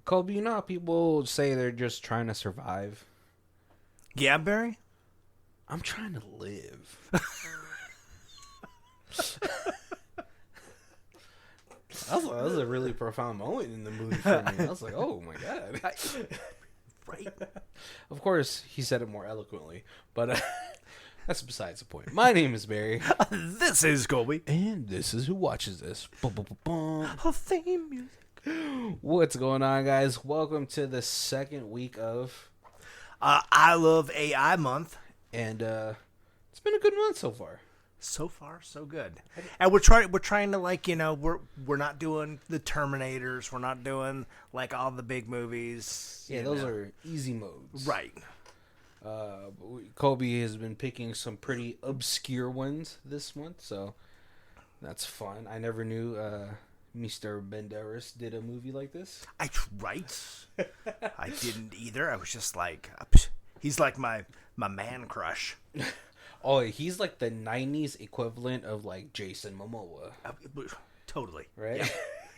Kobe, you know how people say they're just trying to survive? Yeah, Barry? I'm trying to live. That was a really profound moment in the movie for me. I was like, oh my God. Right. Of course, he said it more eloquently, but that's besides the point. My name is Barry. This is Colby. And this is Who Watches This. Bum, bum, bum, bum. Theme music. What's going on, guys? Welcome to the second week of... I love AI month. And it's been a good month so far. So far, so good. And we're trying to, like, you know, we're not doing the Terminators. We're not doing like all the big movies. Yeah, those are easy modes. Right. Kobe has been picking some pretty obscure ones this month, so that's fun. I never knew Mr. Banderas did a movie like this. Right. I didn't either. I was just like, he's like my man crush. Oh, he's like the 90s equivalent of like Jason Momoa. Totally. Right? Yeah.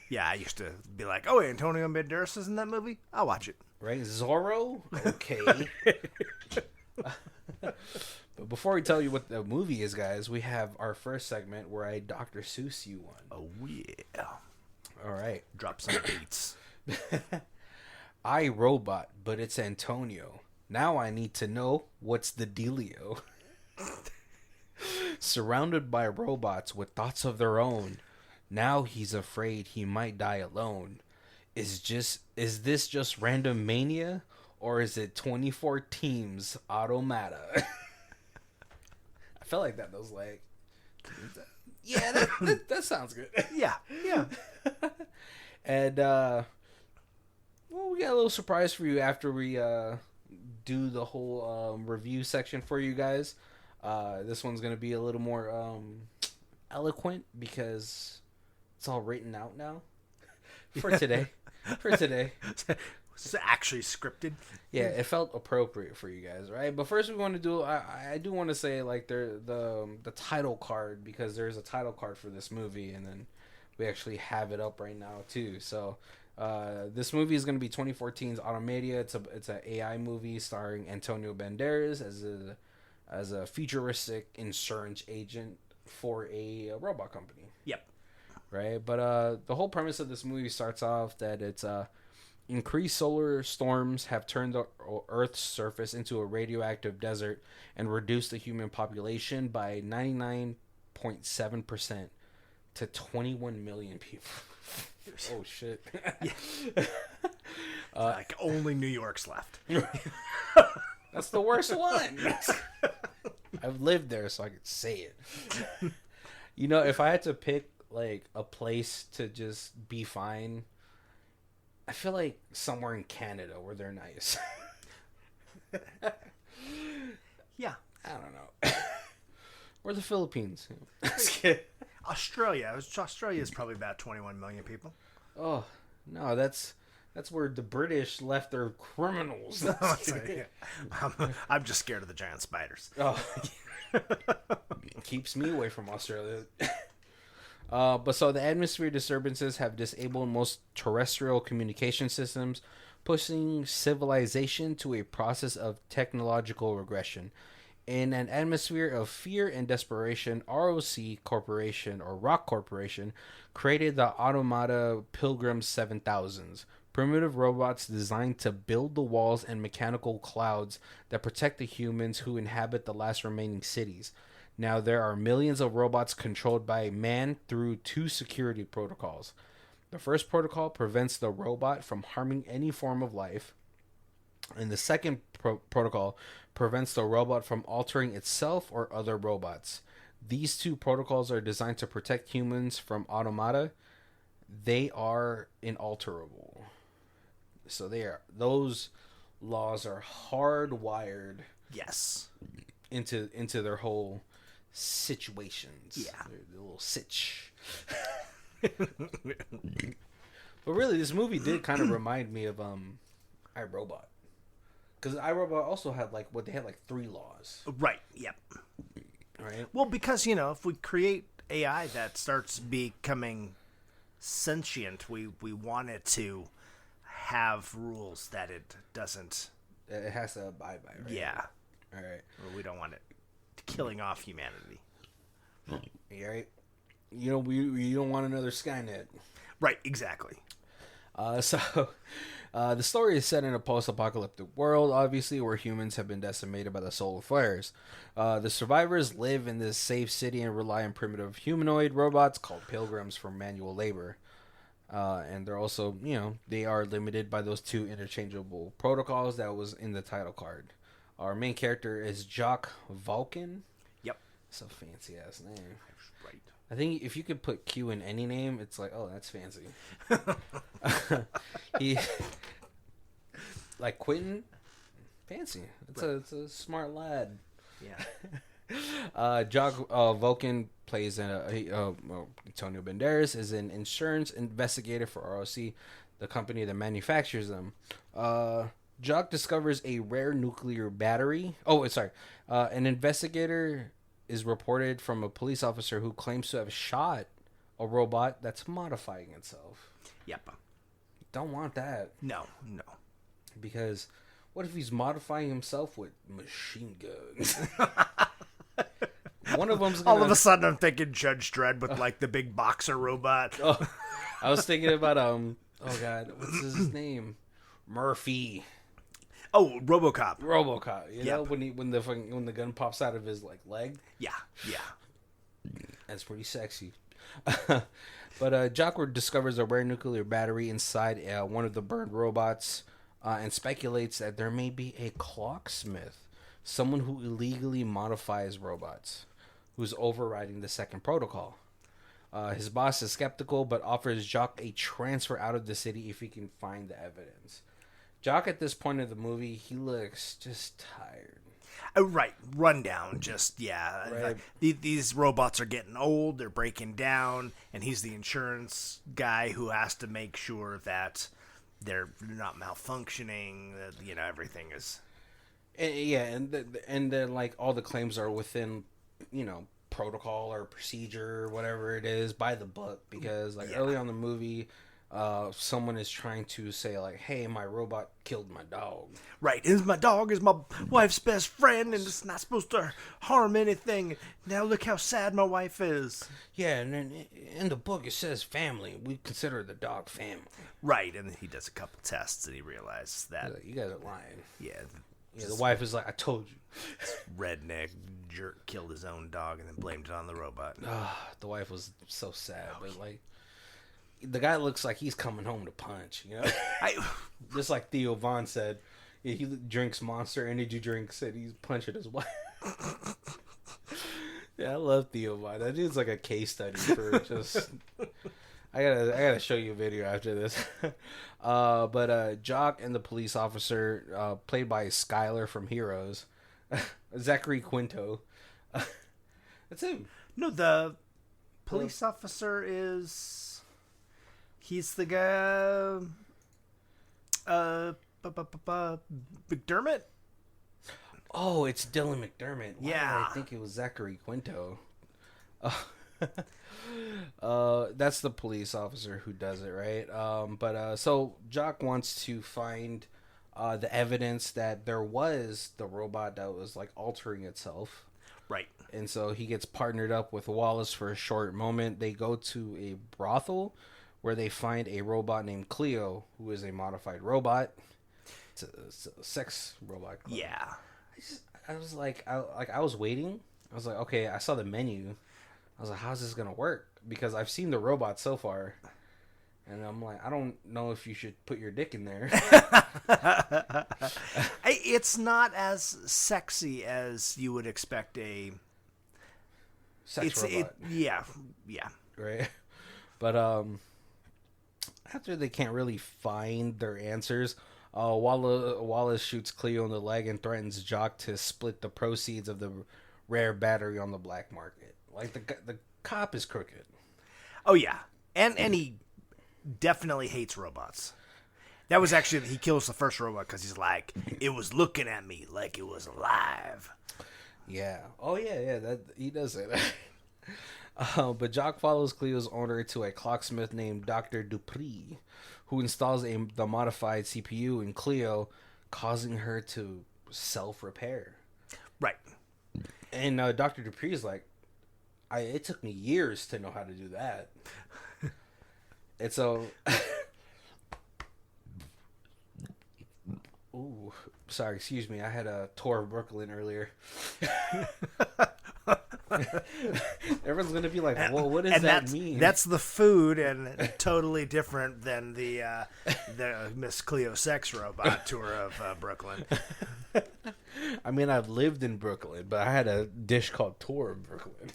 Yeah, I used to be like, oh, Antonio Banderas is in that movie? I'll watch it. Right? Zorro? Okay. But before we tell you what the movie is, guys, we have our first segment where I Dr. Seuss you one. Oh, yeah. All right. Drop some beats. I Robot, but it's Antonio. Now I need to know what's the dealio. Surrounded by robots with thoughts of their own, now he's afraid he might die alone. Is this just random mania, or is it 2014's AUTOMATA? I felt like that was like, yeah, that sounds good. Yeah. And well, we got a little surprise for you after we do the whole review section for you guys. This one's going to be a little more eloquent because it's all written out now for today. It's actually scripted. Yeah, it felt appropriate for you guys, right? But first we want to do, I do want to say like the title card, because there's a title card for this movie, and then we actually have it up right now too. So this movie is going to be 2014's AUTOMATA. It's an AI movie starring Antonio Banderas as a futuristic insurance agent for a robot company. Yep. Right? But the whole premise of this movie starts off that it's increased solar storms have turned the Earth's surface into a radioactive desert and reduced the human population by 99.7% to 21 million people. Oh, shit. Yeah. Like only New York's left. That's the worst one. I've lived there, so I could say it. You know, if I had to pick like a place to just be fine, I feel like somewhere in Canada where they're nice. Yeah. I don't know. Or the Philippines. Australia is probably about 21 million people. Oh, no, that's where the British left their criminals. I'm just scared of the giant spiders. Oh, keeps me away from Australia. But so the atmosphere disturbances have disabled most terrestrial communication systems, pushing civilization to a process of technological regression. In an atmosphere of fear and desperation, ROC Corporation, or Rock Corporation, created the AUTOMATA Pilgrim 7000s. Primitive robots designed to build the walls and mechanical clouds that protect the humans who inhabit the last remaining cities. Now, there are millions of robots controlled by man through two security protocols. The first protocol prevents the robot from harming any form of life, and the second protocol prevents the robot from altering itself or other robots. These two protocols are designed to protect humans from AUTOMATA. They are inalterable. So those laws are hardwired. Yes. Into their whole situations. Yeah. The little sitch. But really, this movie did kind of remind me of iRobot. Because iRobot also had they had 3 laws. Right. Yep. Right. Well, because, you know, if we create AI that starts becoming sentient, we want it to have rules that it doesn't. It has to abide by, right? Yeah. All right. Well, we don't want it killing off humanity. You right? We don't want another Skynet. Right, exactly. The story is set in a post-apocalyptic world, obviously, where humans have been decimated by the solar flares. The survivors live in this safe city and rely on primitive humanoid robots called pilgrims for manual labor. And they're also, they are limited by those 2 interchangeable protocols that was in the title card. Our main character is Jock Vulcan. Yep. It's a fancy-ass name. Right. I think if you could put Q in any name, it's like, oh, that's fancy. He, like Quentin, fancy. It's a smart lad. Yeah. Jock Vulcan plays Antonio Banderas is an insurance investigator for ROC, the company that manufactures them. Jock discovers a rare nuclear battery. An investigator is reported from a police officer who claims to have shot a robot that's modifying itself. Yep. Don't want that. No. Because what if he's modifying himself with machine guns? One of them's gonna... All of a sudden I'm thinking Judge Dredd with like the big boxer robot. Oh, I was thinking about oh god, what's his name? Murphy. Oh, RoboCop. You know, when the gun pops out of his leg. Yeah. That's pretty sexy. But Jock discovers a rare nuclear battery inside one of the burned robots, and speculates that there may be a clocksmith, someone who illegally modifies robots, who's overriding the 2nd protocol. His boss is skeptical, but offers Jock a transfer out of the city if he can find the evidence. Jock, at this point of the movie, he looks just tired. Right. Rundown. Just, yeah. Right. These robots are getting old. They're breaking down. And he's the insurance guy who has to make sure that they're not malfunctioning. That, everything is... And then, like, all the claims are within, protocol or procedure, whatever it is, by the book. Because, early on in the movie... someone is trying to say like, hey, my robot killed my dog. Right. My dog is my wife's best friend and it's not supposed to harm anything. Now look how sad my wife is. Yeah, and then in the book it says family. We consider the dog family. Right, and then he does a couple tests and he realizes that... You guys are lying. Yeah. The wife is like, I told you. Redneck jerk killed his own dog and then blamed it on the robot. The wife was so sad, but like... The guy looks like he's coming home to punch, Just like Theo Von said, he drinks Monster Energy drinks and he's punching his wife. Yeah, I love Theo Von. That dude's like a case study for just... I gotta show you a video after this. But Jock and the police officer, played by Skyler from Heroes, Zachary Quinto. That's him. No, the police officer is... He's the guy, McDermott? Oh, it's Dylan McDermott. Why Yeah. did I think it was Zachary Quinto. That's the police officer who does it, right? So Jock wants to find the evidence that there was the robot that was like altering itself. Right. And so he gets partnered up with Wallace for a short moment. They go to a brothel where they find a robot named Cleo, who is a modified robot. It's a sex robot club. Yeah. I was like, I was waiting. I was like, okay, I saw the menu. I was like, how's this gonna work? Because I've seen the robot so far, and I'm like, I don't know if you should put your dick in there. It's not as sexy as you would expect a Sex robot. Yeah. Right. But after they can't really find their answers, Wallace shoots Cleo in the leg and threatens Jock to split the proceeds of the rare battery on the black market. Like the cop is crooked. Oh yeah, and he definitely hates robots. That was actually, he kills the first robot because he's like, it was looking at me like it was alive. Yeah. Oh yeah. That he does say that. But Jock follows Cleo's owner to a clocksmith named Dr. Dupree, who installs the modified CPU in Cleo, causing her to self-repair. Right. And Dr. Dupree's like, it took me years to know how to do that. And so... Ooh, sorry, excuse me. I had a tour of Brooklyn earlier. Everyone's gonna be like, "Well, what does that mean?" That's the food, and totally different than the Miss Cleo sex robot tour of Brooklyn. I mean, I've lived in Brooklyn, but I had a dish called Tour of Brooklyn.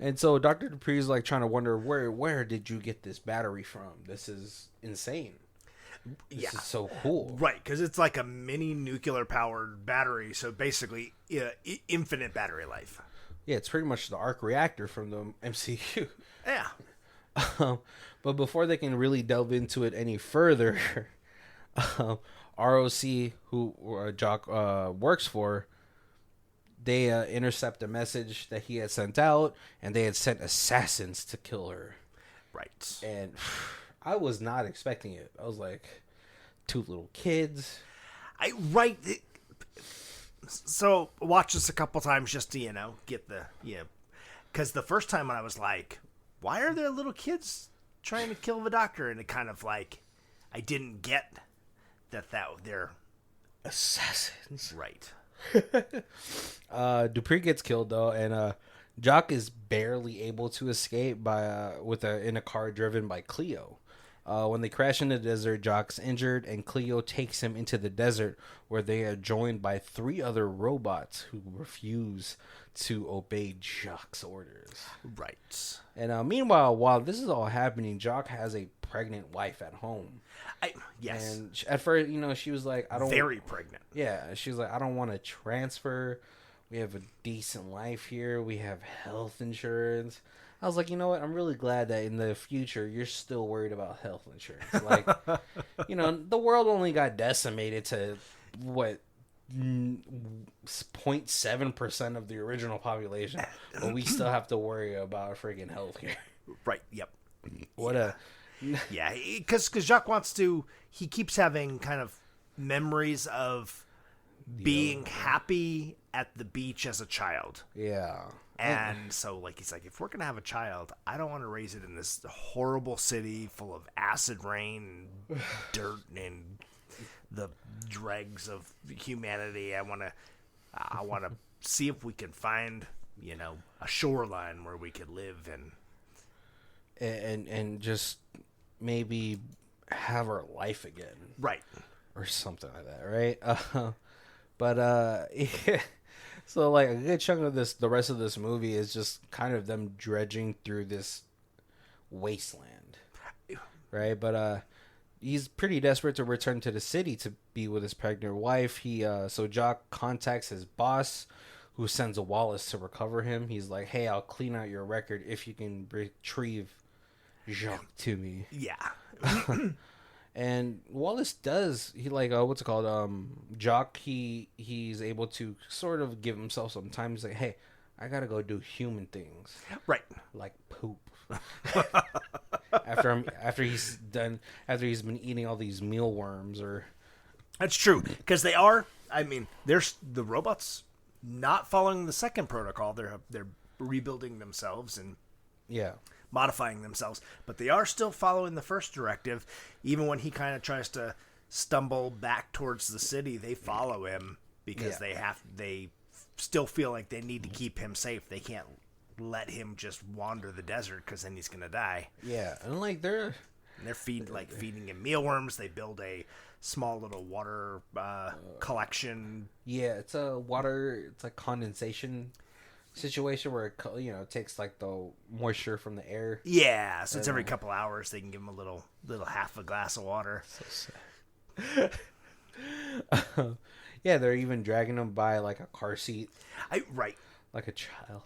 And so Dr. Dupree's like trying to wonder where did you get this battery from? This is insane. This is so cool. Right, because it's like a mini nuclear powered battery, so basically infinite battery life. Yeah, it's pretty much the arc reactor from the MCU. Yeah. But before they can really delve into it any further, ROC, who Jock works for, they intercept a message that he had sent out, and they had sent assassins to kill her. Right. And I was not expecting it. I was like, 2 little kids. So watch this a couple times just to, get the, because the first time I was like, why are there little kids trying to kill the doctor? And it kind of like, I didn't get that they're assassins. Right. Dupree gets killed though, and Jock is barely able to escape in a car driven by Cleo. When they crash in the desert, Jock's injured, and Cleo takes him into the desert, where they are joined by 3 other robots who refuse to obey Jock's orders. Right. And meanwhile, while this is all happening, Jock has a pregnant wife at home. Yes. And at first, she was like, "I don't." Very pregnant. Yeah, she was like, "I don't want to transfer. We have a decent life here. We have health insurance." I was like, you know what? I'm really glad that in the future you're still worried about health insurance. Like, the world only got decimated to what 0.7% of the original population, but we still have to worry about freaking healthcare. Right. Yep. Yeah, because Jacques he keeps having kind of memories of being happy at the beach as a child. Yeah. And so, he's like, if we're going to have a child, I don't want to raise it in this horrible city full of acid rain and dirt and the dregs of humanity. I want to see if we can find, a shoreline where we could live and just maybe have our life again. Right. Or something like that, right? Yeah. So, a good chunk of the rest of this movie is just kind of them dredging through this wasteland, right? But he's pretty desperate to return to the city to be with his pregnant wife. So Jock contacts his boss, who sends a Wallace to recover him. He's like, "Hey, I'll clean out your record if you can retrieve Jacques to me." Yeah. And Wallace does. He what's it called? Jock. He's able to sort of give himself some time. He's like, "Hey, I gotta go do human things, right? Like poop." after he's been eating all these mealworms, or that's true, because they are. I mean, there's the robots not following the second protocol. They're rebuilding themselves and modifying themselves, but they are still following the first directive. Even when he kind of tries to stumble back towards the city, they follow him because they still feel like they need to keep him safe. They can't let him just wander the desert, because then he's gonna die. Yeah, and they're feeding him mealworms. They build a small little water collection. Yeah, it's a water. It's like condensation situation where it takes the moisture from the air. Yeah, so it's every couple hours they can give him a little half a glass of water. So sad. Yeah, they're even dragging him by a car seat. Right. Like a child.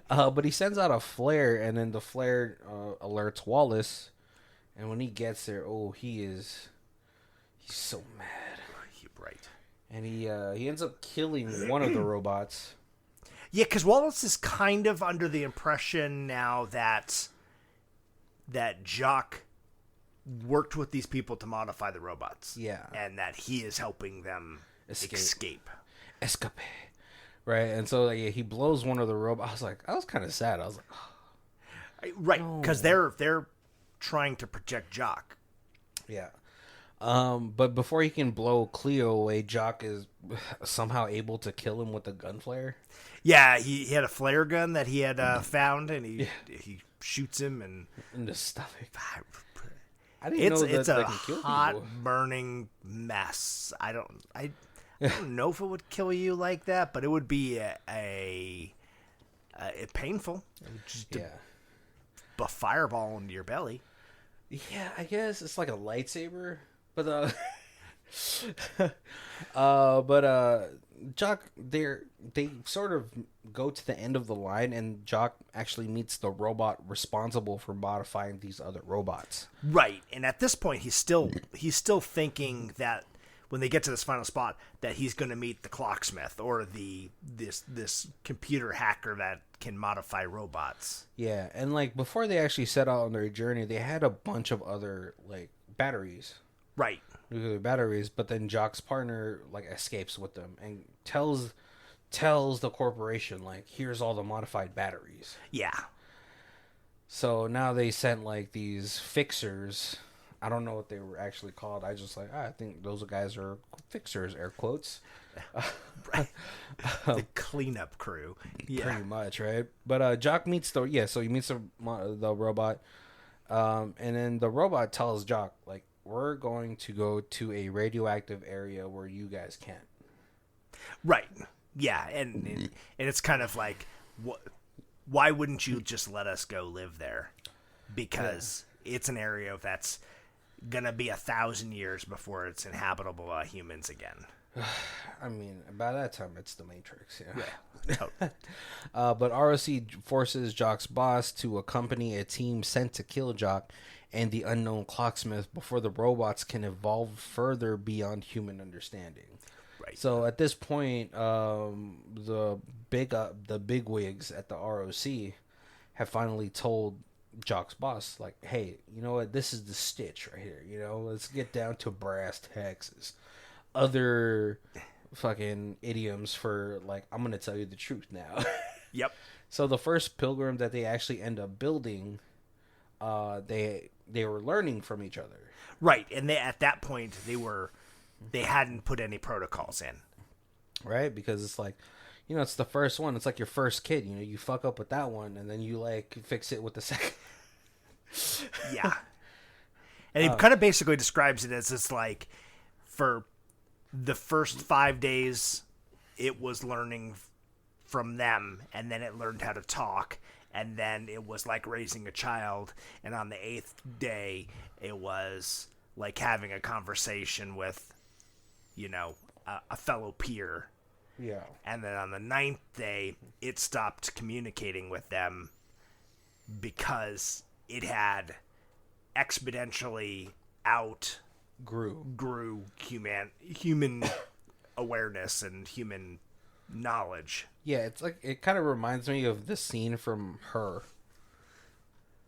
But he sends out a flare, and then the flare alerts Wallace. And when he gets there, he's so mad. Right. And he ends up killing one of the robots. Yeah, because Wallace is kind of under the impression now that that Jock worked with these people to modify the robots. Yeah. And that he is helping them escape. Right, and so like, he blows one of the robots. I was kind of sad. I was like, oh, right, because they're trying to protect Jock. Yeah. But before he can blow Cleo away, Jock is somehow able to kill him with a gun flare. Yeah, he had a flare gun that he had found, and he shoots him in the stomach. I didn't know that it's a hot, burning mess. I don't know if it would kill you like that, but it would be a painful. It would just a fireball into your belly. Yeah, I guess it's like a lightsaber, but Jock, they sort of go to the end of the line, and Jock actually meets the robot responsible for modifying these other robots. Right, and at this point, he's still thinking that when they get to this final spot, that he's going to meet the clocksmith or this computer hacker that can modify robots. Yeah, and like before they actually set out on their journey, they had a bunch of other like batteries. Right. Nuclear batteries, but then Jock's partner like escapes with them and tells the corporation like, here's all the modified batteries. Yeah. So now they sent like these fixers. I don't know what they were actually called. I just I think those guys are fixers, air quotes. The cleanup crew. Yeah. Pretty much, right? But Jock meets so he meets the robot. And then the robot tells Jock like, we're going to go to a radioactive area where you guys can't. Right. Yeah, and it's kind of like, why wouldn't you just let us go live there? Because it's an area that's gonna be 1,000 years before it's inhabitable by humans again. I mean, by that time, it's the Matrix. Yeah. But ROC forces Jock's boss to accompany a team sent to kill Jock and the unknown clocksmith before the robots can evolve further beyond human understanding. Right. So at this point, the bigwigs at the ROC have finally told Jock's boss, like, hey, you know what? This is the stitch right here. You know, let's get down to brass tacks. Other fucking idioms for like, I'm gonna tell you the truth now. Yep. So the first pilgrim that they actually end up building, they were learning from each other. Right, and at that point they hadn't put any protocols in. Right, because it's like, you know, it's the first one. It's like your first kid. You know, you fuck up with that one, and then you like fix it with the second. Yeah. And he kind of basically describes it as it's like, for the first 5 days, it was learning from them, and then it learned how to talk, and then it was like raising a child, and on the 8th day, it was like having a conversation with, you know, a fellow peer. Yeah. And then on the 9th day, it stopped communicating with them because it had exponentially grew human awareness and human knowledge. Yeah, it's like, it kind of reminds me of the scene from Her.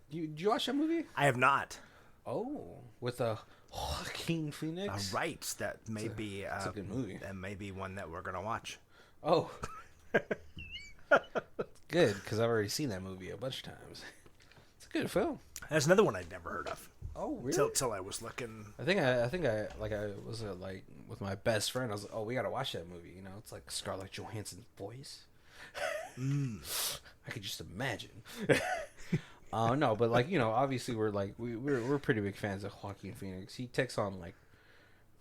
Did you watch that movie? I have not. Oh, with Joaquin Phoenix? Right, that may be it's a good movie. That may be one that we're gonna watch. Oh, good, because I've already seen that movie a bunch of times. It's a good film. That's another one I'd never heard of. Oh, really? Till I was looking. I think I was like with my best friend. I was like, oh, we gotta watch that movie. You know, it's like Scarlett Johansson's voice. I could just imagine. No, but like, you know, obviously we're pretty big fans of Joaquin Phoenix. He takes on like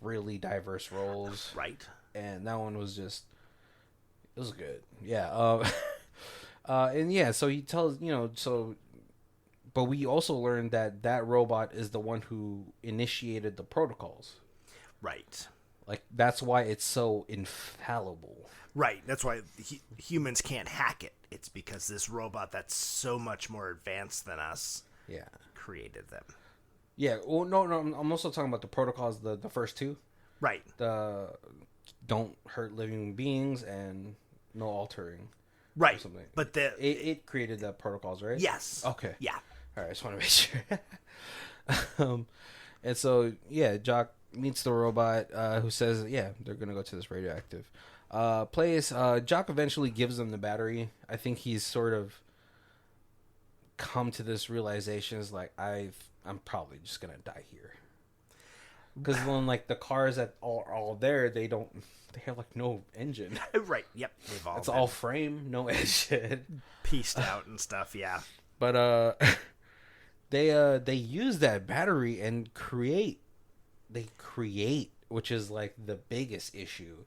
really diverse roles, right? And that one was just, it was good, yeah. And yeah, so he tells, you know, so, but we also learned that robot is the one who initiated the protocols, right? Like that's why it's so infallible. Right. That's why humans can't hack it. It's because this robot that's so much more advanced than us created them. Yeah. Well, no. I'm also talking about the protocols, the first two. Right. The don't hurt living beings and no altering. Right. Or something. But it created the protocols, right? Yes. Okay. Yeah. All right, I just want to make sure. And so, yeah, Jock meets the robot who says, yeah, they're going to go to this radioactive place. Jock eventually gives them the battery. I think he's sort of come to this realization is like, I'm probably just going to die here. Because when, like, the cars that are all there, they have, like, no engine. Right, yep. It's all frame, no engine. Pieced out and stuff, yeah. But, they use that battery and create, which is like the biggest issue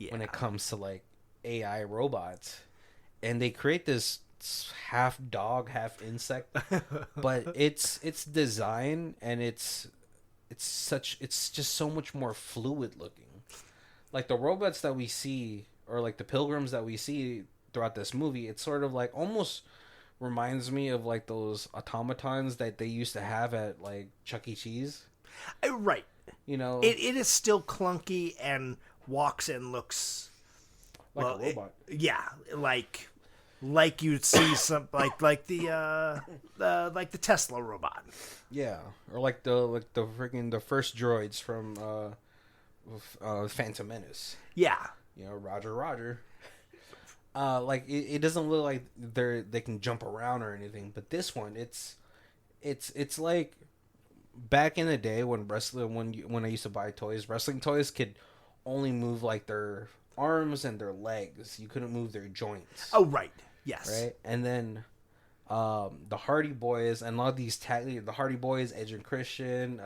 when it comes to like AI robots, and they create this half dog, half insect, but its design and it's just so much more fluid looking. Like the robots that we see, or like the pilgrims that we see throughout this movie, it's sort of like almost reminds me of like those automatons that they used to have at like Chuck E. Cheese. Right. You know, it is still clunky and walks and looks like a robot. Like you'd see some like the Tesla robot. Yeah, or like the freaking the first droids from Phantom Menace. Yeah. You know, Roger. Like it doesn't look like they can jump around or anything, but this one it's like back in the day when when I used to buy toys, wrestling toys could only move like their arms and their legs. You couldn't move their joints. Oh right, yes. Right, and then the Hardy Boys and a lot of these the Hardy Boys, Edge and Christian,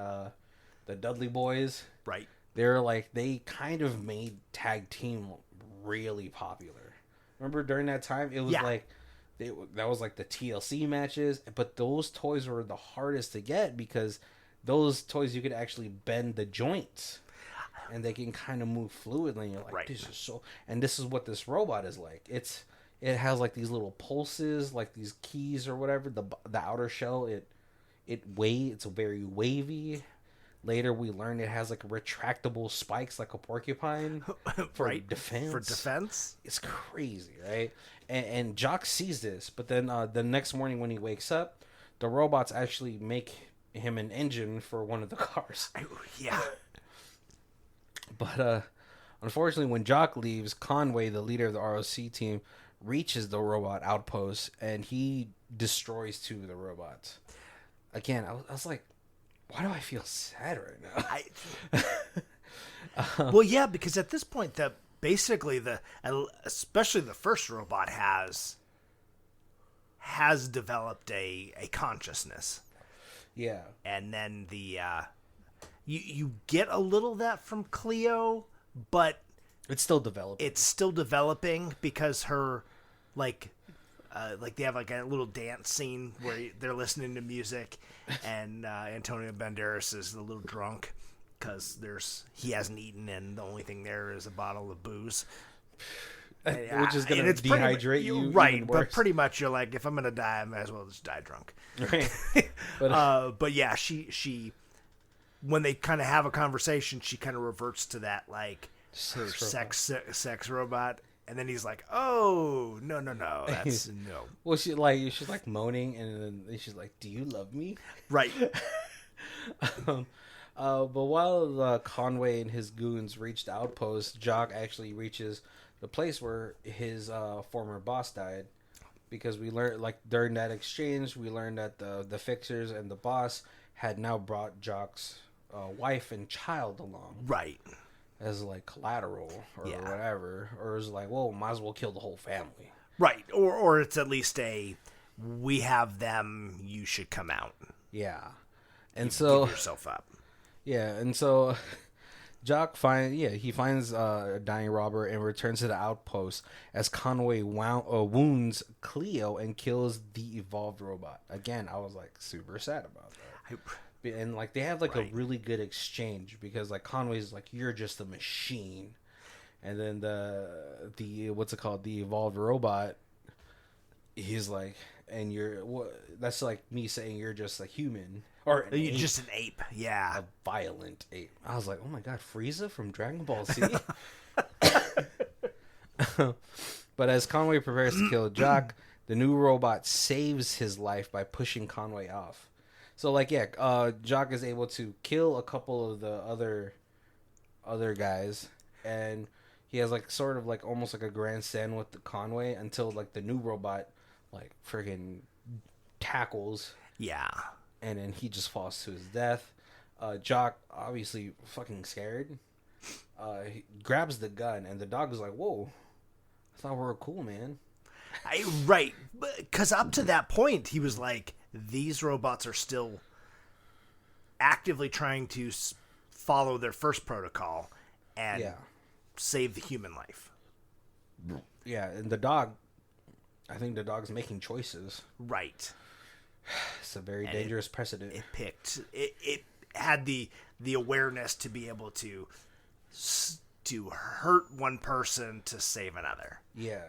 the Dudley Boys. Right. They kind of made tag team really popular. Remember during that time, it was that was like the TLC matches, but those toys were the hardest to get because those toys you could actually bend the joints, and they can kind of move fluidly. And you're like, This is so, and this is what this robot is like. It has like these little pulses, like these keys or whatever. The outer shell, it's very wavy. Later, we learned it has like retractable spikes, like a porcupine, for defense. For defense, it's crazy, right? And Jock sees this, but then the next morning when he wakes up, the robots actually make him an engine for one of the cars. Yeah. But unfortunately, when Jock leaves, Conway, the leader of the ROC team, reaches the robot outpost and he destroys two of the robots. Again, I was like, why do I feel sad right now? Well, yeah, because at this point, especially the first robot has developed a consciousness. Yeah, and then you get a little of that from Cleo, but it's still developing. It's still developing because her like they have like a little dance scene where they're listening to music, and Antonio Banderas is a little drunk because he hasn't eaten, and the only thing there is a bottle of booze, which is going to dehydrate you. Right, but pretty much you're like, if I'm going to die, I might as well just die drunk. Right. But yeah, she when they kind of have a conversation, she kind of reverts to that like her sex robot. And then he's like, "Oh, no, that's no." Well, she's like moaning, and then she's like, "Do you love me?" Right. But while Conway and his goons reached the outpost, Jock actually reaches the place where his former boss died, because we learned, like, during that exchange, we learned that the fixers and the boss had now brought Jock's wife and child along. Right. As like collateral or whatever, or is like, well, might as well kill the whole family, right? Or it's at least we have them, you should come out, and give yourself up, and so Jock finds a dying robber and returns to the outpost as Conway wounds Cleo and kills the evolved robot. Again, I was like super sad about that. And like they have like a really good exchange, because like Conway's like, you're just a machine, and then the what's it called, the evolved robot, he's like, and that's like me saying you're just a human, or you're just an ape, a violent ape. I was like, oh my god, Frieza from Dragon Ball Z. But as Conway prepares to kill Jock, the new robot saves his life by pushing Conway off. So like Jock is able to kill a couple of the other guys, and he has like sort of like almost like a grandstand with the Conway until like the new robot like friggin' tackles. Yeah. And then he just falls to his death. Jock, obviously fucking scared, he grabs the gun, and the dog is like, "Whoa, I thought we were cool, man." Right. Because up to that point, he was like, these robots are still actively trying to follow their first protocol and save the human life. Yeah, and the dog, I think the dog's making choices. Right. It's a very dangerous precedent. It had the awareness to be able to hurt one person to save another. Yeah.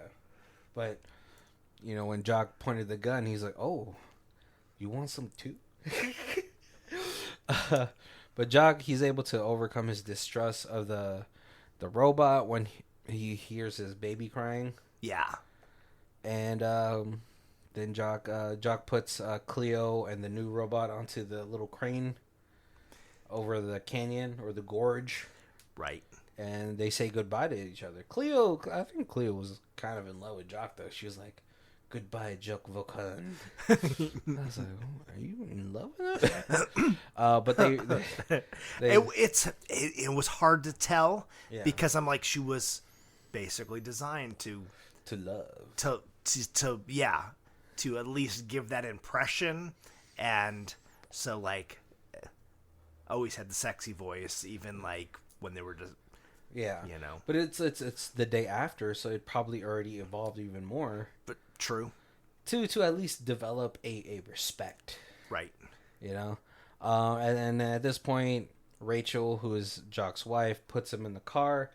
But, when Jock pointed the gun, he's like, "Oh, you want some too?" But Jock, he's able to overcome his distrust of the robot when he hears his baby crying. Yeah. And then Jock puts Cleo and the new robot onto the little crane over the canyon or the gorge. Right. And they say goodbye to each other. I think Cleo was kind of in love with Jock, though. She was like, "Goodbye, Jock Vokan." I was like, "Are you in love with him?" But it was hard to tell because I'm like, she was basically designed to love, to at least give that impression, and so like always had the sexy voice, even like when they were just. Yeah, but it's the day after, so it probably already evolved even more. But true, to at least develop a respect, right? And at this point, Rachel, who is Jock's wife, puts him in the car,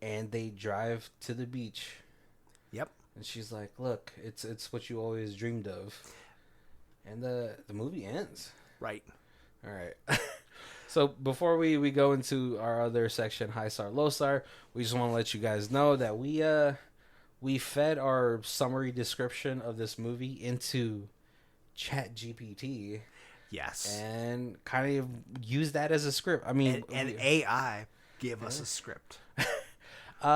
and they drive to the beach. Yep. And she's like, "Look, it's what you always dreamed of," and the movie ends. Right. All right. So before we go into our other section, high star, low star, we just want to let you guys know that we fed our summary description of this movie into ChatGPT. Yes. And kind of use that as a script. I mean, and AI gave us a script.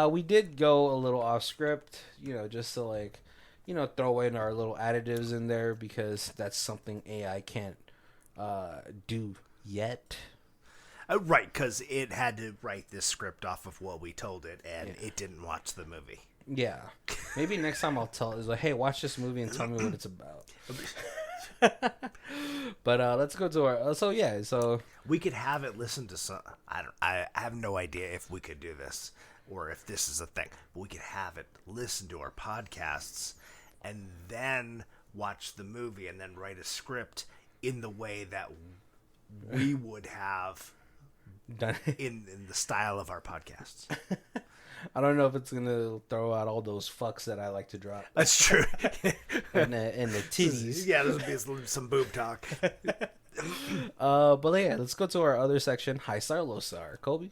We did go a little off script, just to like, throw in our little additives in there because that's something AI can't do yet. Right, because it had to write this script off of what we told it, and it didn't watch the movie. Yeah. Maybe next time I'll tell it. It's like, "Hey, watch this movie and tell me what it's about." But let's go to our... So we could have it listen to some... I have no idea if we could do this, or if this is a thing. But we could have it listen to our podcasts, and then watch the movie, and then write a script in the way that we would have... done in the style of our podcasts. I don't know if it's gonna throw out all those fucks that I like to drop. That's true. and the titties. Yeah, there's gonna be some boob talk. But yeah, let's go to our other section, high star, low star. Colby.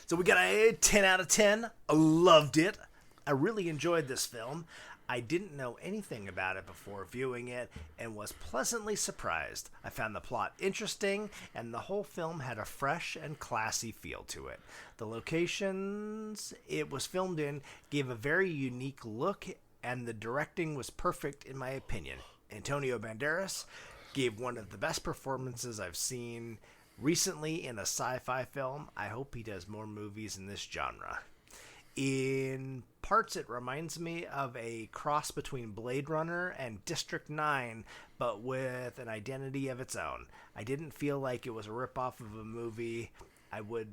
So we got a 10 out of 10. I loved it. I really enjoyed this film. I didn't know anything about it before viewing it and was pleasantly surprised. I found the plot interesting and the whole film had a fresh and classy feel to it. The locations it was filmed in gave a very unique look and the directing was perfect in my opinion. Antonio Banderas gave one of the best performances I've seen recently in a sci-fi film. I hope he does more movies in this genre. In parts, it reminds me of a cross between Blade Runner and District 9, but with an identity of its own. I didn't feel like it was a ripoff of a movie. I would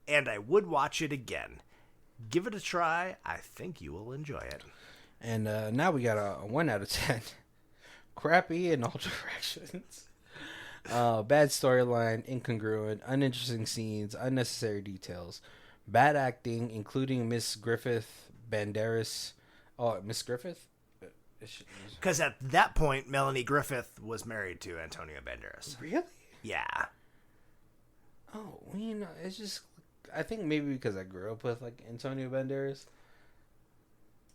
watch it again. Give it a try. I think you will enjoy it. And now we got a 1 out of 10. Crappy in all directions. Bad storyline, incongruent, uninteresting scenes, unnecessary details. Bad acting, including Miss Griffith Banderas. Oh, Miss Griffith? Because at that point, Melanie Griffith was married to Antonio Banderas. Really? Yeah. Oh, it's just... I think maybe because I grew up with, like, Antonio Banderas.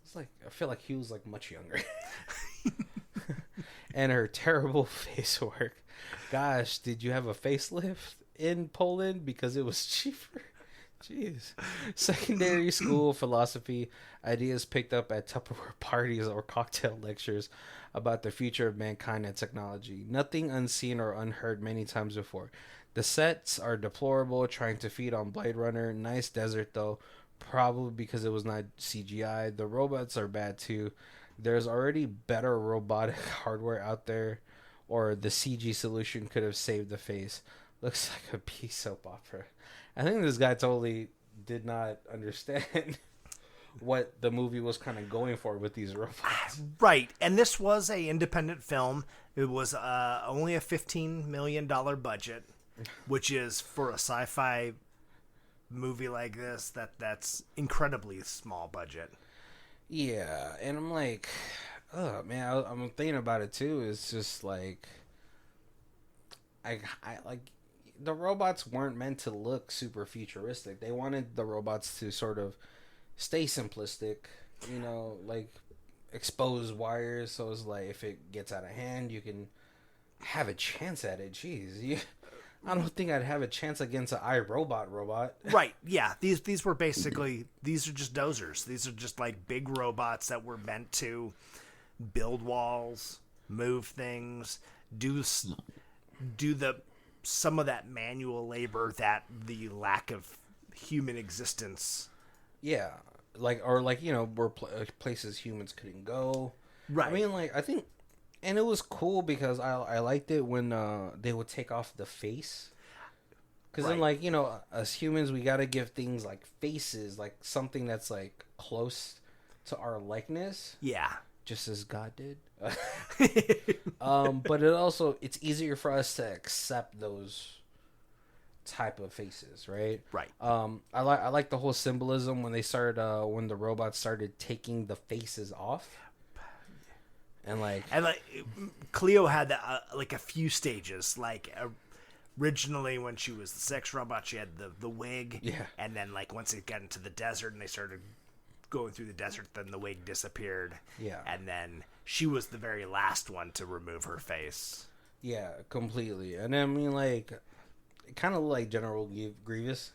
It's like I feel like he was like much younger. And her terrible face work. Gosh, did you have a facelift in Poland because it was cheaper? Jeez. Secondary school philosophy ideas picked up at Tupperware parties or cocktail lectures about the future of mankind and technology. Nothing unseen or unheard many times before. The sets are deplorable, trying to feed on Blade Runner. Nice desert though, probably because it was not CGI. The robots are bad too. There's already better robotic hardware out there, or the CG solution could have saved the face. Looks like a B soap opera. I think this guy totally did not understand what the movie was kind of going for with these robots. Right, and this was a independent film. It was only a $15 million budget, which is for a sci-fi movie like this, that's incredibly small budget. Yeah, and I'm like, oh man, I'm thinking about it too. It's just like, I like, the robots weren't meant to look super futuristic. They wanted the robots to sort of stay simplistic, you know, like expose wires. So it's like if it gets out of hand, you can have a chance at it. Jeez, I don't think I'd have a chance against an iRobot robot. Right, yeah. These were basically, these are just dozers. These are just like big robots that were meant to build walls, move things, do some of that manual labor that the lack of human existence. Yeah, like you know, where places humans couldn't go. Right. I mean, like I think. And it was cool because I liked it when they would take off the face. Because then, like, you know, as humans, we got to give things like faces, like something that's like close to our likeness. Yeah. Just as God did. But it's easier for us to accept those type of faces, right? Right. I like the whole symbolism when they started, when the robots started taking the faces off. And like Cleo had like a few stages. Like originally when she was the sex robot, she had the wig. Yeah. And then like once it got into the desert and they started going through the desert, then the wig disappeared. Yeah. And then she was the very last one to remove her face. Yeah, completely. And I mean, like, kind of like General Grievous.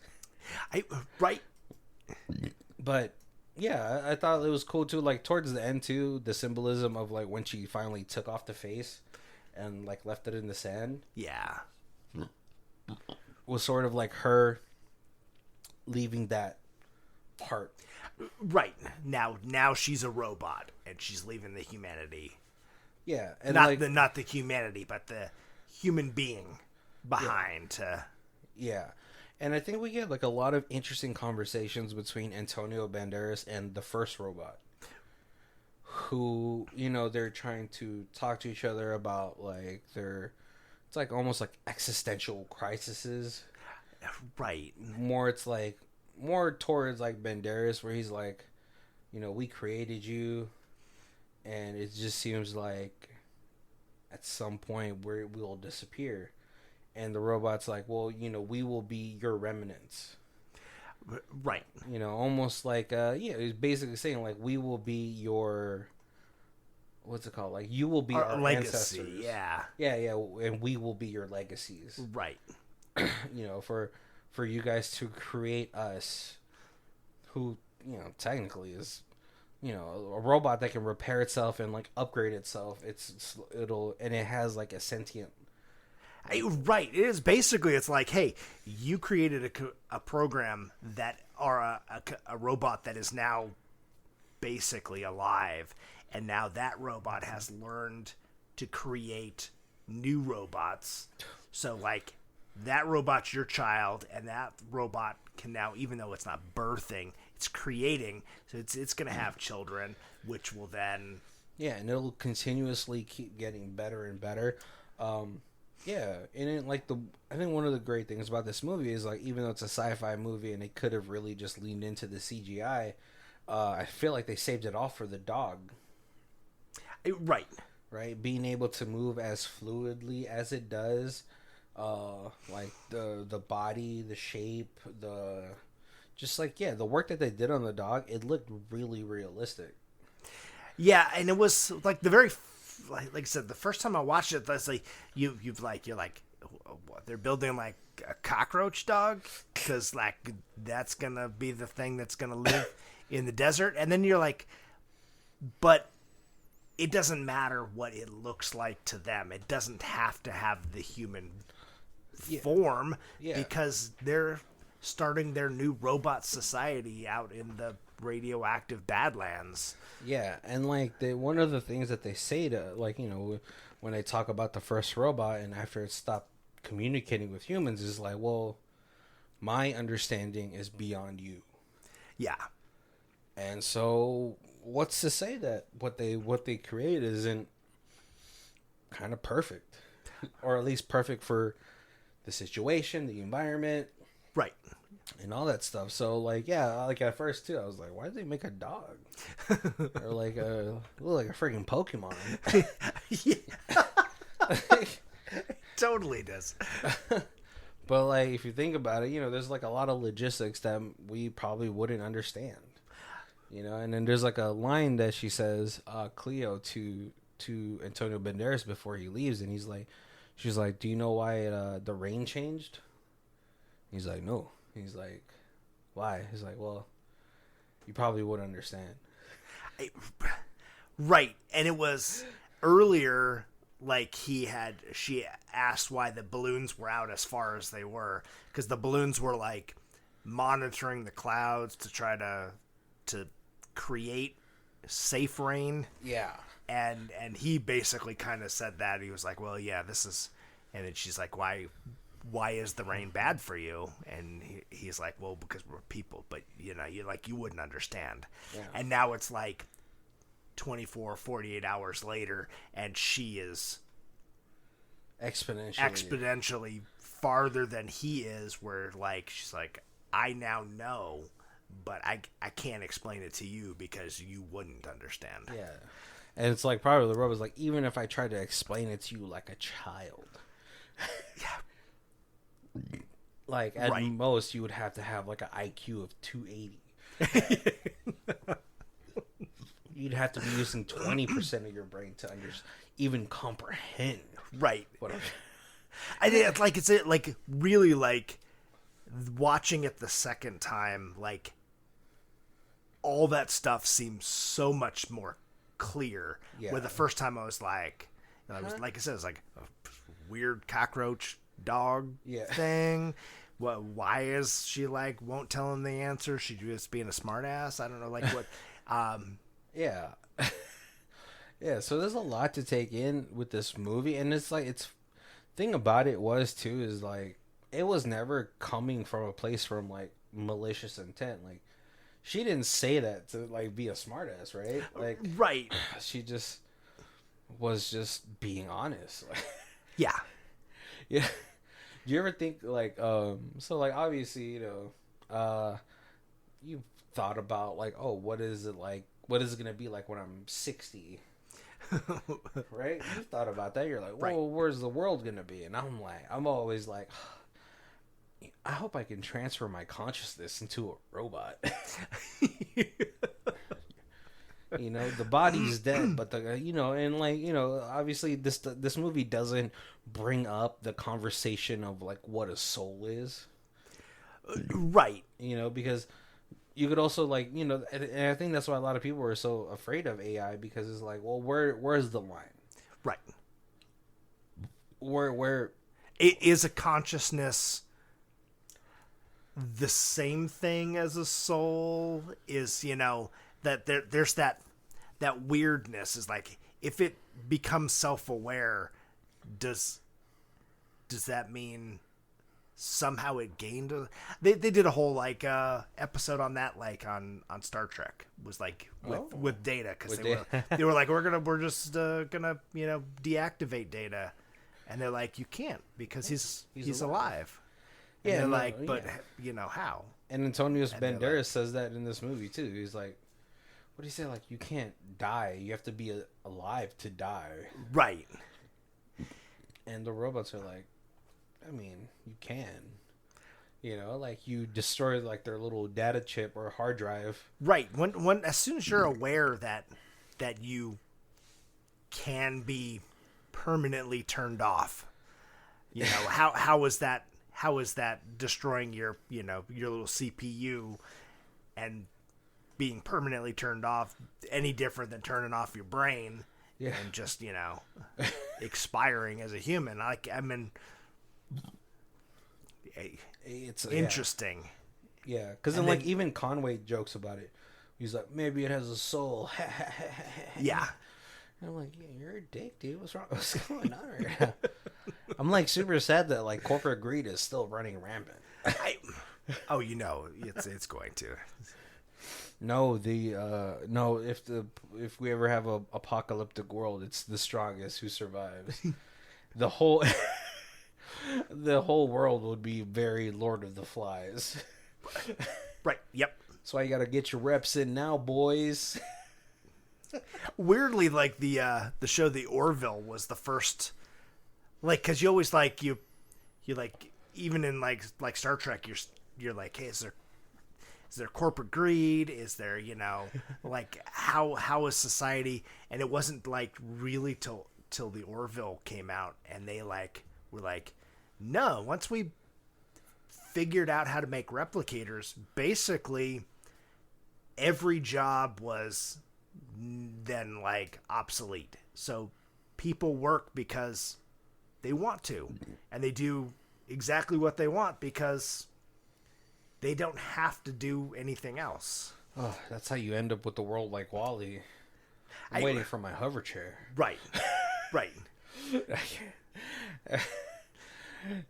Right. But yeah, I thought it was cool too. Like towards the end too, the symbolism of like when she finally took off the face and like left it in the sand. Yeah, was sort of like her leaving that part. Right. Now she's a robot and she's leaving the humanity. Yeah, and not the humanity, but the human being behind. Yeah. And I think we get like a lot of interesting conversations between Antonio Banderas and the first robot, who, you know, they're trying to talk to each other about like it's like almost like existential crises. Right. It's like more towards like Banderas, where he's like, you know, we created you, and it just seems like at some point we will disappear. And the robot's like, well, you know, we will be your remnants. Right. You know, almost like, he's basically saying, like, we will be your, what's it called? Like, you will be our legacy, ancestors. Yeah. Yeah, and we will be your legacies. Right. You know, for you guys to create us, who, you know, technically is, you know, a robot that can repair itself and, like, upgrade itself. And it has, like, a sentient. Right. It is basically, it's like, hey, you created a program that, or a robot that is now basically alive. And now that robot has learned to create new robots. So like that robot's your child, and that robot can now, even though it's not birthing, it's creating. So it's going to have children, which will then. Yeah. And it'll continuously keep getting better and better. Yeah, and I think one of the great things about this movie is like, even though it's a sci-fi movie and they could have really just leaned into the CGI, I feel like they saved it all for the dog. Right, being able to move as fluidly as it does, like the body, the shape, the work that they did on the dog, it looked really realistic. Yeah, and it was like the very, like I said, the first time I watched it, that's like you're like, what, they're building like a cockroach dog because like that's gonna be the thing that's gonna live in the desert, and then you're like, but it doesn't matter what it looks like to them. It doesn't have to have the human form because they're starting their new robot society out in the radioactive Badlands. Yeah, and like one of the things that they say to, like, you know, when they talk about the first robot and after it stopped communicating with humans is like, well, my understanding is beyond you. Yeah. And so what's to say that what they create isn't kind of perfect, or at least perfect for the situation, the environment, right, and all that stuff. So like, yeah, like at first too, I was like, why did they make a dog? Or like a freaking Pokemon. It totally does. But like, if you think about it, you know, there's like a lot of logistics that we probably wouldn't understand. You know, and then there's like a line that she says, Cleo to Antonio Banderas before he leaves, and she's like, do you know why the rain changed? He's like, no. He's like, why? He's like, well, you probably wouldn't understand. Right, and it was earlier, like she asked why the balloons were out as far as they were, because the balloons were like monitoring the clouds to try to create safe rain. Yeah. And he basically kind of said that. He was like, well, yeah, this is, and then she's like, why is the rain bad for you? And he's like, well, because we're people, but you know, you wouldn't understand. Yeah. And now it's like 48 hours later, and she is exponentially farther than he is, where like, she's like, I now know, but I can't explain it to you because you wouldn't understand. Yeah. And it's like, probably the robot's like, even if I tried to explain it to you like a child, like at most you would have to have like an IQ of 280. You'd have to be using 20% of your brain to even comprehend. Right. It's like really like watching it the second time, like all that stuff seems so much more clear. Yeah. Where the first time I was like, like I said, it's like a weird cockroach dog thing. Well, why is she like won't tell him the answer? She just being a smartass? I don't know, like what. Yeah. Yeah. So there's a lot to take in with this movie, and it's like thing about it was too is like it was never coming from a place from like malicious intent. Like she didn't say that to like be a smartass, right? Like right. She just was just being honest. Yeah. Yeah. Do you ever think like so like obviously, you know, you thought about like, oh, what is it gonna be like when I'm 60? Right? You thought about that. You're like, well, where's the world gonna be? And I'm always like, I hope I can transfer my consciousness into a robot. You know, the body's dead, but you know, and like, you know, obviously this movie doesn't bring up the conversation of like what a soul is. Right. You know, because you could also like, you know, and I think that's why a lot of people are so afraid of AI, because it's like, well, where's the line? Right. Where it is a consciousness the same thing as a soul? Is, you know, that there's that weirdness is like, if it becomes self-aware, does that mean somehow it gained they did a whole like episode on that, like on Star Trek, was like with Data, because they were like, we're just gonna, you know, deactivate Data, and they're like, you can't, because he's alive. And yeah, like, but you know how? And Antonio Banderas says that in this movie too. He's like, what do you say? Like, you can't die. You have to be alive to die. Right. And the robots are like, I mean, you can. You know, like you destroy like their little data chip or hard drive. Right. When as soon as you're aware that that you can be permanently turned off. You know, how is that destroying your, you know, your little CPU and being permanently turned off any different than turning off your brain and just, you know, expiring as a human? Like, I mean, it's interesting. Yeah, because then, like, even Conway jokes about it. He's like, maybe it has a soul. Yeah. And I'm like, yeah, you're a dick, dude. What's wrong? What's going on right now? I'm like super sad that like corporate greed is still running rampant. You know, it's going to. No, if we ever have a apocalyptic world, it's the strongest who survives. The whole world would be very Lord of the Flies. Right. Yep. That's why you got to get your reps in now, boys. Weirdly, like the show The Orville was the first, like, because you always like you like, even in like Star Trek, you're like, hey, is there corporate greed? Is there, you know, like how is society? And it wasn't like really till The Orville came out, and they like were like, no, once we figured out how to make replicators, basically every job was then like obsolete. So people work because they want to, and they do exactly what they want because they don't have to do anything else. Oh, that's how you end up with the world like Wall-E. I'm waiting for my hover chair. Right. Right.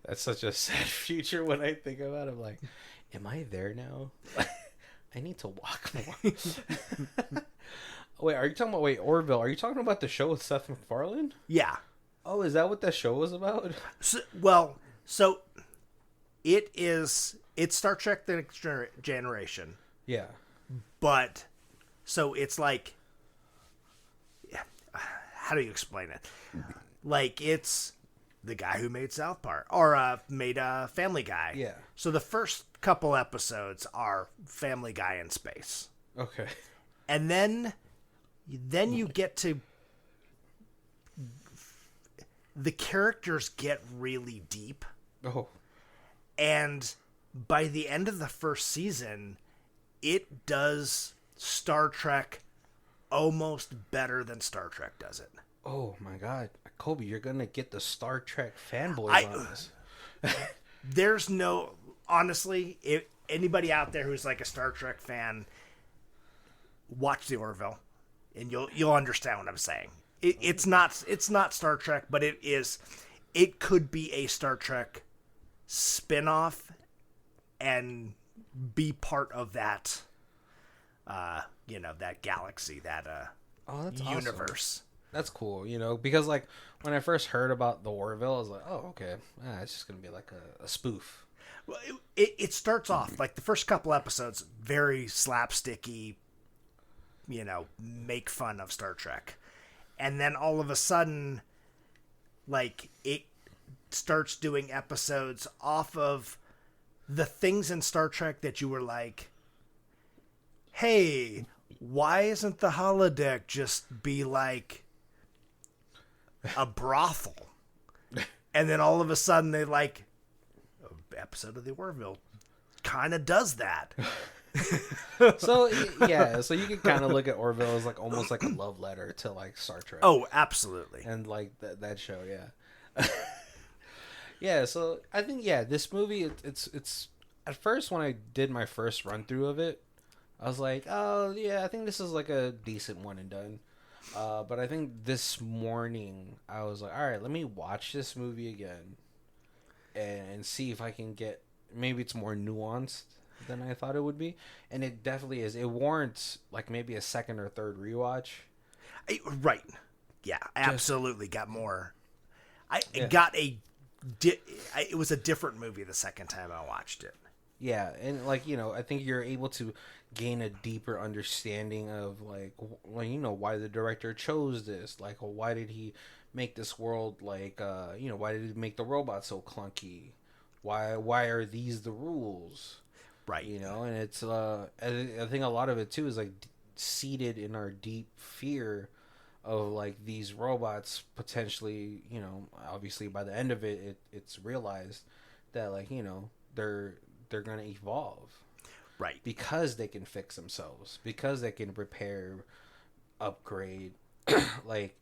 That's such a sad future when I think about it. I'm like, am I there now? I need to walk more. Wait, are you talking about Orville? Are you talking about the show with Seth MacFarlane? Yeah. Oh, is that what that show was about? So it's Star Trek: The Next Generation. Yeah. But so it's like, how do you explain it? Like, it's the guy who made South Park or made Family Guy. Yeah. So the first couple episodes are Family Guy in space. Okay. And then you get to, the characters get really deep. Oh. And by the end of the first season, it does Star Trek almost better than Star Trek does it. Oh my God, Kobe, you're gonna get the Star Trek fanboys on this. There's no, honestly, if anybody out there who's like a Star Trek fan, watch The Orville, and you'll understand what I'm saying. It's not Star Trek, but it is. It could be a Star Trek spin-off and be part of that, that galaxy, that that's universe. Awesome. That's cool, because like when I first heard about the Orville, I was like, oh, okay, it's just gonna be like a spoof. Well, it starts off like the first couple episodes very slapsticky, make fun of Star Trek, and then all of a sudden, like, it starts doing episodes off of the things in Star Trek that you were like, hey, why isn't the holodeck just be like a brothel? And then all of a sudden they like, episode of The Orville kind of does that. So yeah, so you can kind of look at Orville as like almost like a love letter to like Star Trek. Oh, absolutely. And like that show, yeah. Yeah, so I think this movie it's at first when I did my first run through of it, I was like, oh yeah, I think this is like a decent one and done. But I think this morning I was like, all right, let me watch this movie again and see if I can get, maybe it's more nuanced than I thought it would be. And it definitely is. It warrants like maybe a second or third rewatch. Right. Yeah, I absolutely got more. It was a different movie the second time I watched it. Yeah, and like, I think you're able to gain a deeper understanding of like, why the director chose this. Like, why did he make this world like, why did he make the robots so clunky? Why are these the rules? Right. And it's I think a lot of it too is like seated in our deep fear of like these robots potentially, you know, obviously by the end of it's realized that like, you know, they're gonna evolve, right? Because they can fix themselves, because they can repair, upgrade, like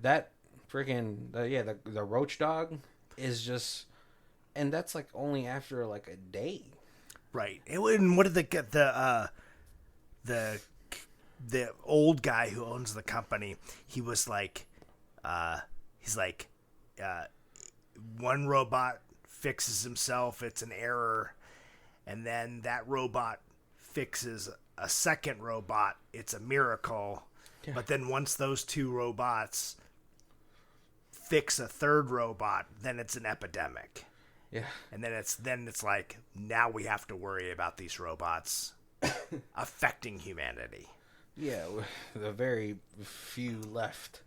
that freaking the roach dog is just, and that's like only after like a day, right? And what did the old guy who owns the company, he was like, he's like, one robot fixes himself, it's an error, and then that robot fixes a second robot, it's a miracle. Yeah. But then once those two robots fix a third robot, then it's an epidemic. Yeah. And then it's like, now we have to worry about these robots affecting humanity. Yeah, the very few left.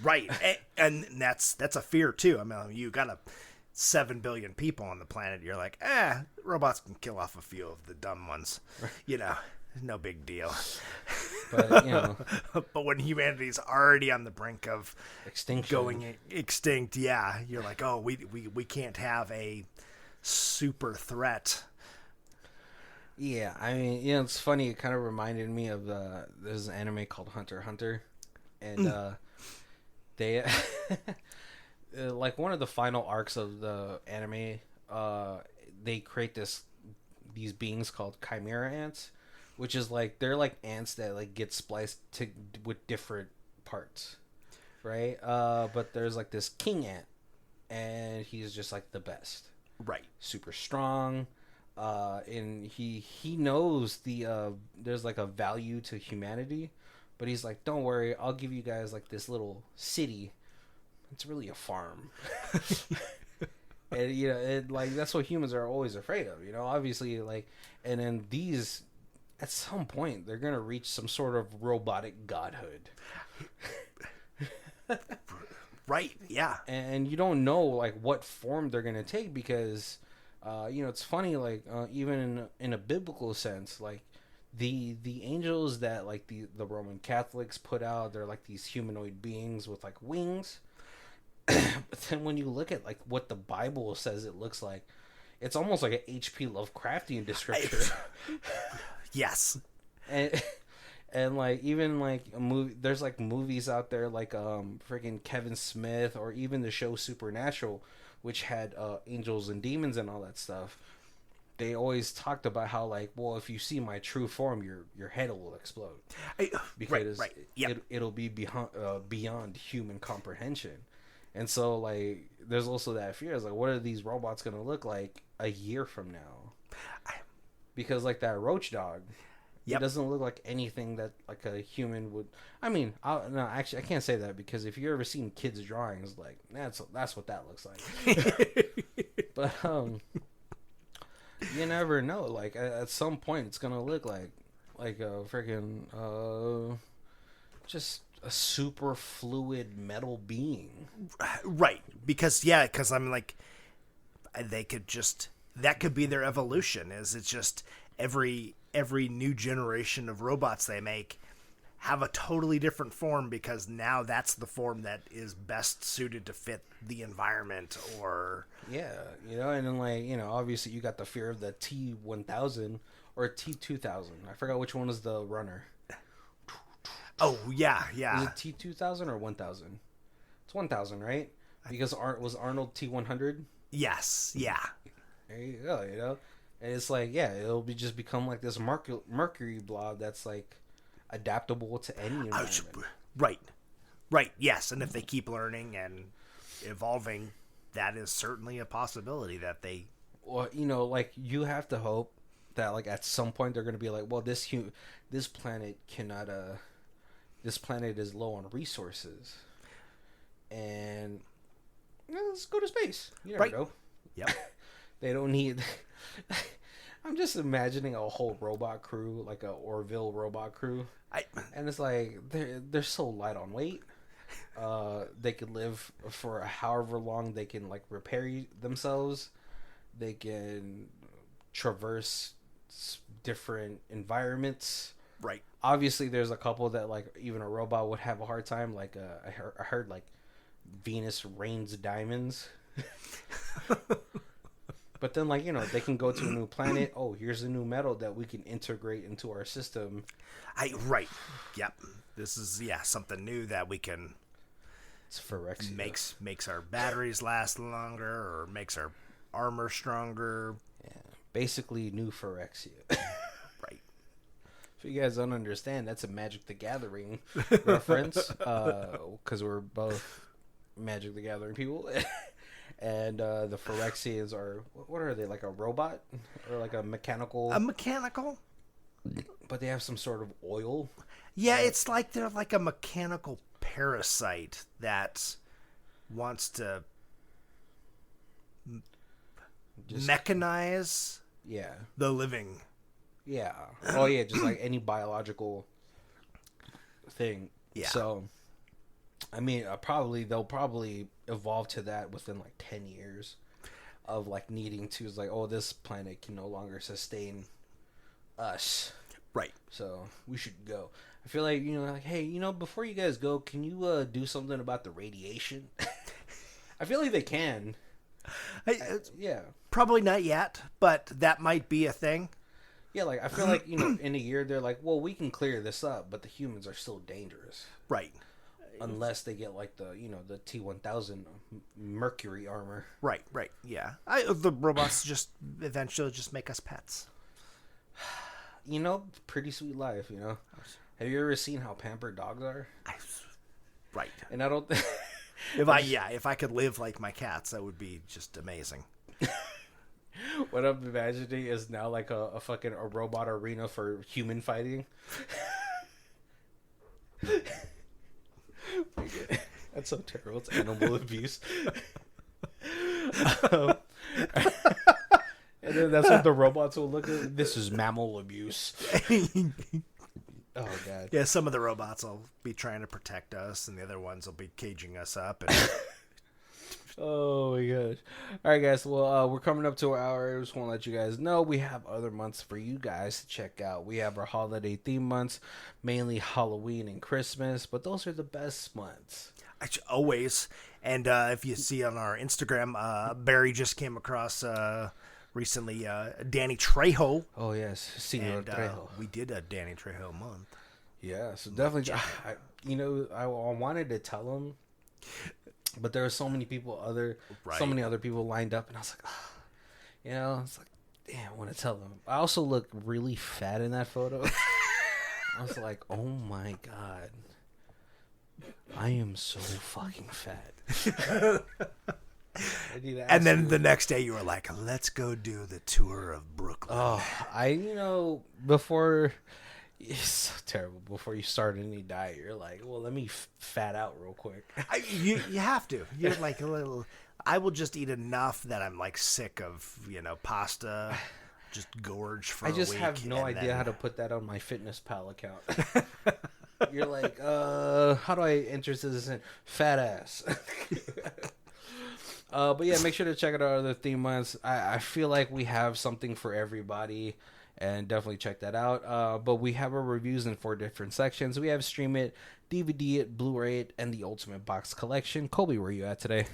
Right, and that's a fear too. I mean, you got 7 billion people on the planet. You're like, robots can kill off a few of the dumb ones. You know, no big deal. But you know, but when humanity's already on the brink of extinction, going extinct, yeah, you're like, oh, we can't have a super threat. Yeah, I mean, you know, it's funny. It kind of reminded me of there's an anime called Hunter x Hunter, and they like one of the final arcs of the anime. They create these beings called chimera ants, which is like they're like ants that like get spliced with different parts, right? But there's like this king ant, and he's just like the best, right? Super strong. And he knows there's like a value to humanity, but he's like, don't worry, I'll give you guys like this little city. It's really a farm. And you know, like that's what humans are always afraid of, you know, obviously, like, and then these at some point they're gonna reach some sort of robotic godhood. Right, yeah. And you don't know like what form they're gonna take, because you know, it's funny, like even in a biblical sense, like the angels that like the Roman Catholics put out, they're like these humanoid beings with like wings. But then when you look at like what the Bible says it looks like, it's almost like an H.P. Lovecraftian description. Yes. And like even like a movie, there's like movies out there like freaking Kevin Smith, or even the show Supernatural, which had angels and demons and all that stuff. They always talked about how like, well, if you see my true form, your head will explode, because right. Yep. it'll be beyond human comprehension. And so like there's also that fear. It's like, what are these robots gonna look like a year from now? Because like that roach dog, it doesn't look like anything that like a human would. I mean, no, actually, I can't say that, because if you ever seen kids' drawings, like that's what that looks like. But you never know. Like at some point, it's gonna look like a freaking just a super fluid metal being. Right, because I'm like, they could just, that could be their evolution. Is it's just every new generation of robots they make have a totally different form, because now that's the form that is best suited to fit the environment. Or yeah, you know, and then like, you know, obviously you got the fear of the T-1000 or T-2000. I forgot which one was the runner. Oh yeah. Is it T-2000 or 1000? It's 1000, right? Because was Arnold T-100? Yes. Yeah. There you go. You know, and it's like, yeah, it'll just become like this mercury blob that's like adaptable to any environment. Right. Yes, and if they keep learning and evolving, that is certainly a possibility that they. Well, you know, like you have to hope that like at some point they're going to be like, well, this planet cannot. This planet is low on resources, and let's go to space. You never know. Yep. They don't need. I'm just imagining a whole robot crew, like a Orville robot crew, and it's like they're so light on weight. They could live for however long they can, like repair themselves. They can traverse different environments. Right. Obviously, there's a couple that like even a robot would have a hard time. Like I heard like Venus rains diamonds. But then, like, they can go to a new planet. Oh, here's a new metal that we can integrate into our system. Right. Yep. This is something new that we can. It's Phyrexia. Makes our batteries last longer, or makes our armor stronger. Yeah, basically new Phyrexia. Right. If you guys don't understand, that's a Magic the Gathering reference, because we're both Magic the Gathering people. And the Phyrexians are, what are they, like a robot? Or like a mechanical? A mechanical? But they have some sort of oil? Yeah, it's like they're like a mechanical parasite that wants to mechanize the living. Yeah. Oh, yeah, just like any biological thing. Yeah. So, I mean, they'll probably evolve to that within like 10 years of like needing to. It's like, oh, this planet can no longer sustain us. Right. So we should go. I feel like, like, hey, before you guys go, can you do something about the radiation? I feel like they can. Yeah. Probably not yet, but that might be a thing. Yeah, like, I feel like, in a year, they're like, well, we can clear this up, but the humans are still dangerous. Right. Unless they get, like, the T-1000 mercury armor. Right, yeah. The robots eventually just make us pets. Pretty sweet life, Have you ever seen how pampered dogs are? Right. And I don't... If I could live like my cats, that would be just amazing. What I'm imagining is now like a fucking robot arena for human fighting. That's so terrible. It's animal abuse. And then that's what the robots will look at. This is mammal abuse. Oh, God. Yeah, some of the robots will be trying to protect us, and the other ones will be caging us up. And... Oh, my gosh. All right, guys. Well, we're coming up to an hour. I just want to let you guys know we have other months for you guys to check out. We have our holiday theme months, mainly Halloween and Christmas, but those are the best months. Always. And if you see on our Instagram, Barry just came across... recently, Danny Trejo. Oh, yes. Senor Trejo. We did a Danny Trejo month. Yeah, so definitely, I wanted to tell him, but there were so many many other people lined up, and I was like, it's like, damn, I want to tell them. I also look really fat in that photo. I was like, oh my God. I am so fucking fat. And then the next day you were like, let's go do the tour of Brooklyn. Oh, before, it's so terrible. Before you start any diet, you're like, well, let me fat out real quick. You have to. You're like a little, I will just eat enough that I'm like sick of, pasta, just gorge for a week. I just have no idea how to put that on my FitnessPal account. You're like, how do I enter this in? Fat ass. But yeah, make sure to check out our other theme months. I feel like we have something for everybody, and definitely check that out. But we have our reviews in 4 different sections. We have Stream It, DVD It, Blu-ray It, and the Ultimate Box Collection. Colby, where are you at today?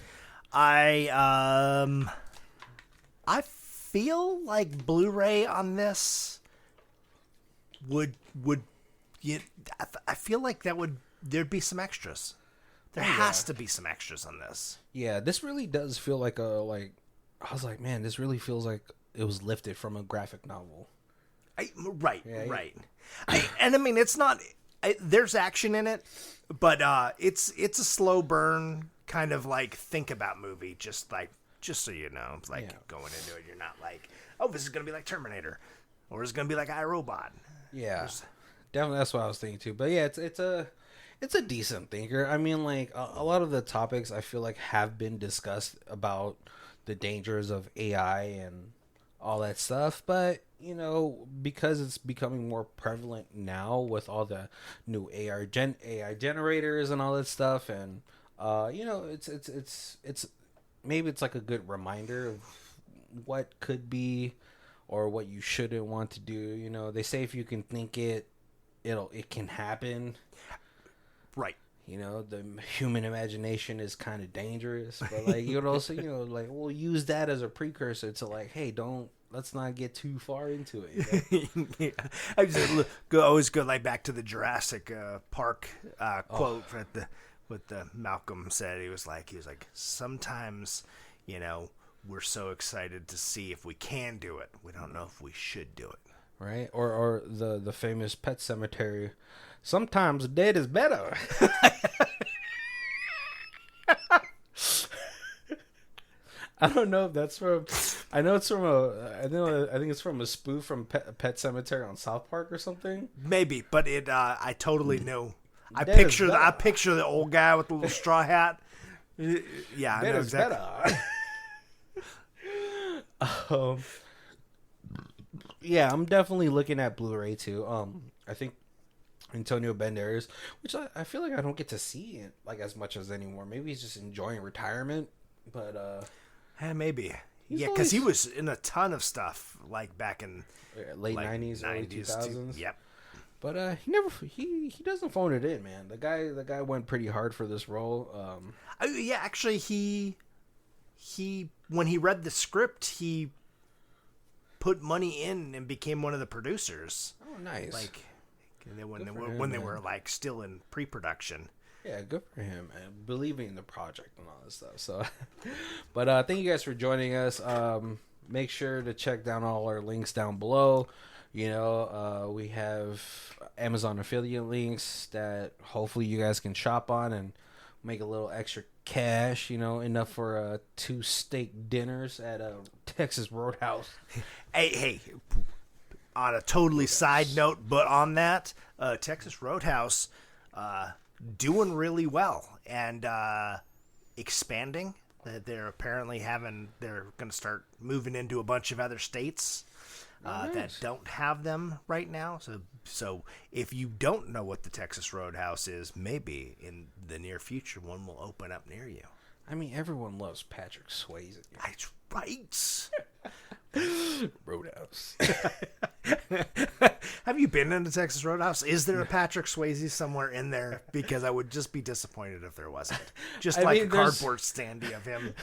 I feel like Blu-ray on this would I feel like there'd be some extras. There has to be some extras on this. Yeah, this really does feel like I was like, man, this really feels like it was lifted from a graphic novel. Right. And I mean, it's not, there's action in it, but it's a slow burn kind of like think about movie, just so you know, it's like going into it, you're not like, oh, this is going to be like Terminator, or it's going to be like iRobot. Yeah, definitely that's what I was thinking too. But yeah, it's a decent thinker. I mean, like, a lot of the topics I feel like have been discussed about the dangers of AI and all that stuff. But, because it's becoming more prevalent now with all the new AI generators and all that stuff. And, it's maybe it's like a good reminder of what could be or what you shouldn't want to do. They say if you can think it, it can happen. Right. You know, the human imagination is kind of dangerous, but like you could also, like we'll use that as a precursor to like, hey, let's not get too far into it. Yeah. I just always go like back to the Jurassic Park quote with the Malcolm said. He was like sometimes, we're so excited to see if we can do it, we don't know if we should do it. Right? Or the famous Pet Cemetery. Sometimes dead is better. I don't know if that's from. I know it's from I think it's from a spoof from Pet Cemetery on South Park or something. Maybe, but it. I totally know. I picture the old guy with the little straw hat. Yeah, I know exactly. Yeah, I'm definitely looking at Blu-ray too. I think Antonio Banderas, which I feel like I don't get to see it like as much as anymore. Maybe he's just enjoying retirement, but maybe. Yeah, because he was in a ton of stuff like back in late 90s, early 2000s. Yep. But he doesn't phone it in, man. The guy went pretty hard for this role. Yeah, actually he when he read the script, he put money in and became one of the producers. Oh, nice. Like when they were like still in pre-production. Yeah, good for him, man. Believing in the project and all this stuff. So, but thank you guys for joining us. Make sure to check down all our links down below. We have Amazon affiliate links that hopefully you guys can shop on and make a little extra cash. Enough for 2 steak dinners at a Texas Roadhouse. Hey. On a totally side note, but on that, Texas Roadhouse doing really well and expanding. They're apparently they're going to start moving into a bunch of other states that don't have them right now. So if you don't know what the Texas Roadhouse is, maybe in the near future one will open up near you. I mean, everyone loves Patrick Swayze. That's right. Roadhouse. Have you been into Texas Roadhouse? Is there a Patrick Swayze somewhere in there? Because I would just be disappointed if there wasn't. Just a cardboard standee of him.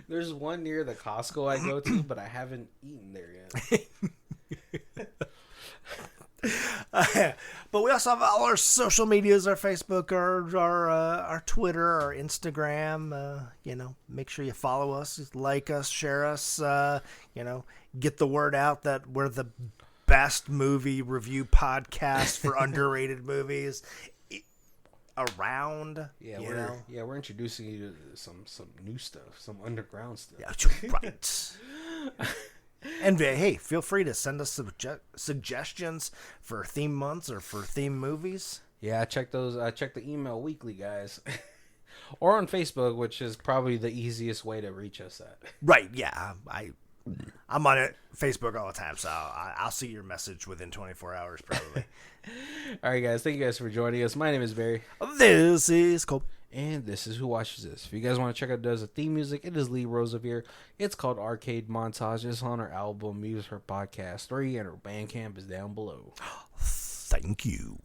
There's one near the Costco I go to, but I haven't eaten there yet. But we also have all our social medias, our Facebook, our Twitter, our Instagram. Make sure you follow us, like us, share us. Get the word out that we're the best movie review podcast for underrated movies around. We're introducing you to some new stuff, some underground stuff. Yeah, right. And hey, feel free to send us suggestions for theme months or for theme movies. Yeah, check the email weekly, guys. Or on Facebook, which is probably the easiest way to reach us at. Right, yeah. I'm on it, Facebook all the time, so I'll see your message within 24 hours probably. All right, guys. Thank you guys for joining us. My name is Barry. This is Cole. And this is Who Watches This. If you guys want to check out does the theme music, it is Lee Rosevere. It's called Arcade Montage. It's on our album, Music Her Podcast 3, and our Bandcamp is down below. Thank you.